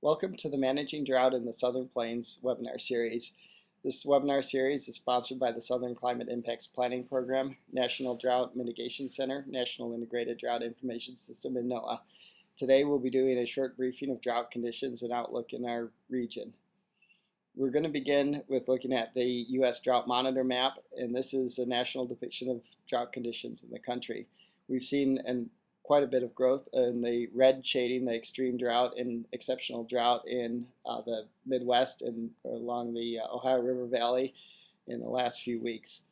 Welcome to the Managing Drought in the Southern Plains webinar series. This webinar series is sponsored by the Southern Climate Impacts Planning Program, National Drought Mitigation Center, National Integrated Drought Information System, and NOAA. Today we'll be doing a short briefing of drought conditions and outlook in our region. We're going to begin with looking at the U.S. Drought Monitor Map, and this is a national depiction of drought conditions in the country. We've seen quite a bit of growth in the red shading the extreme drought and exceptional drought in the Midwest and along the Ohio River Valley in the last few weeks.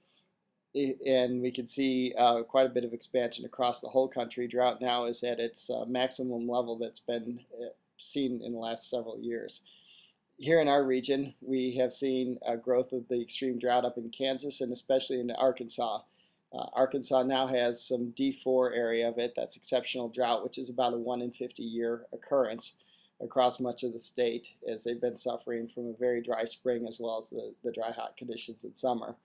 And we can see quite a bit of expansion across the whole country. Drought now is at its maximum level that's been seen in the last several years. Here in our region, we have seen growth of the extreme drought up in Kansas and especially in Arkansas. Arkansas now has some D4 area of it, that's exceptional drought, which is about a 1 in 50 year occurrence across much of the state, as they've been suffering from a very dry spring as well as the dry hot conditions in summer.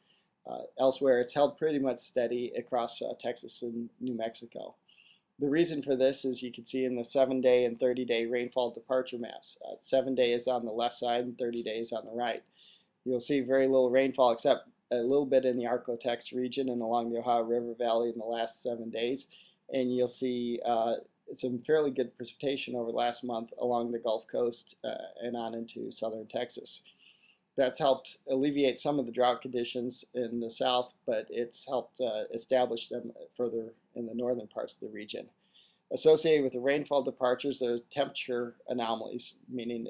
Elsewhere, it's held pretty much steady across Texas and New Mexico. The reason for this is you can see in the 7-day and 30-day rainfall departure maps. 7-day is on the left side and 30 days on the right. You'll see very little rainfall except a little bit in the Arklatex region and along the Ohio River Valley in the last 7 days, and you'll see some fairly good precipitation over last month along the Gulf Coast and on into southern Texas. That's helped alleviate some of the drought conditions in the south, but it's helped establish them further in the northern parts of the region. Associated with the rainfall departures, there are temperature anomalies, meaning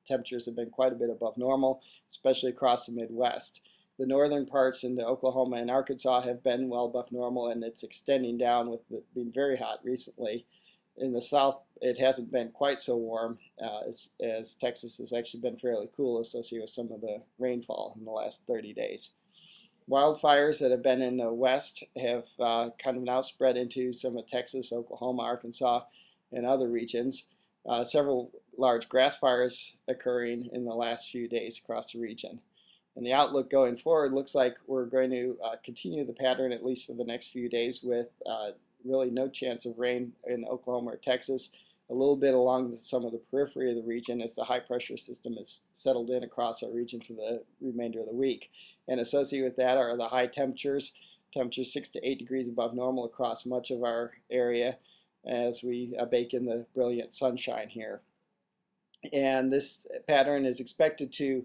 temperatures have been quite a bit above normal, especially across the Midwest. The northern parts into Oklahoma and Arkansas have been well above normal, and it's extending down with it being very hot recently. In the south, it hasn't been quite so warm as Texas has actually been fairly cool associated with some of the rainfall in the last 30 days. Wildfires that have been in the west have kind of now spread into some of Texas, Oklahoma, Arkansas, and other regions. Several large grass fires occurring in the last few days across the region. And the outlook going forward looks like we're going to continue the pattern at least for the next few days with really no chance of rain in Oklahoma or Texas, a little bit along some of the periphery of the region as the high pressure system is settled in across our region for the remainder of the week. And associated with that are the high temperatures 6 to 8 degrees above normal across much of our area as we bake in the brilliant sunshine here. And this pattern is expected to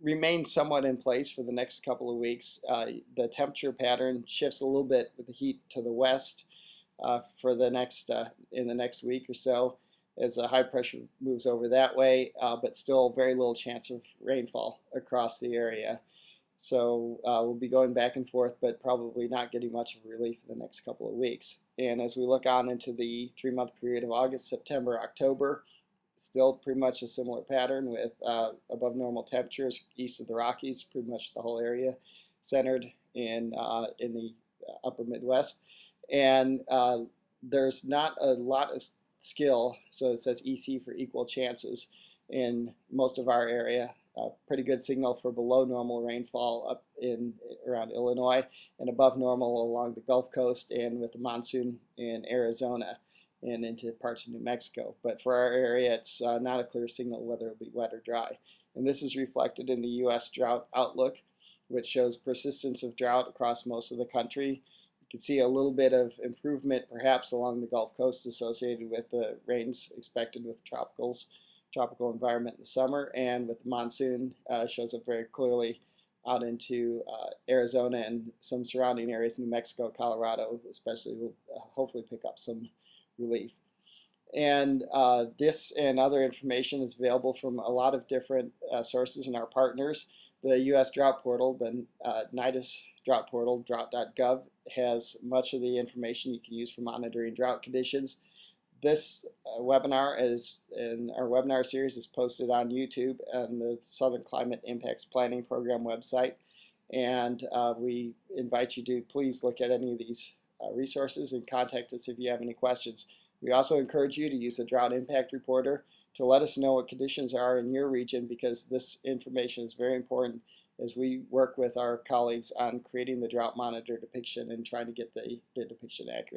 remain somewhat in place for the next couple of weeks. The temperature pattern shifts a little bit with the heat to the west for the next in the next week or so as the high pressure moves over that way, but still very little chance of rainfall across the area. So we'll be going back and forth, but probably not getting much of relief in the next couple of weeks. And as we look on into the 3-month period of August, September, October, still pretty much a similar pattern with above normal temperatures east of the Rockies, pretty much the whole area centered in the upper Midwest. And there's not a lot of skill, so it says EC for equal chances in most of our area. Pretty good signal for below normal rainfall up in around Illinois and above normal along the Gulf Coast and with the monsoon in Arizona and into parts of New Mexico. But for our area, it's not a clear signal whether it'll be wet or dry. And this is reflected in the U.S. Drought Outlook, which shows persistence of drought across most of the country. You can see a little bit of improvement perhaps along the Gulf Coast associated with the rains expected with tropical environment in the summer, and with the monsoon shows up very clearly out into Arizona and some surrounding areas, New Mexico, Colorado especially, will hopefully pick up some relief. And this and other information is available from a lot of different sources and our partners. The U.S. Drought Portal, the NIDIS Drought Portal, drought.gov, has much of the information you can use for monitoring drought conditions. This webinar in our webinar series is posted on YouTube and the Southern Climate Impacts Planning Program website. And we invite you to please look at any of these resources and contact us if you have any questions. We also encourage you to use the Drought Impact Reporter to let us know what conditions are in your region, because this information is very important as we work with our colleagues on creating the drought monitor depiction and trying to get the depiction accurate.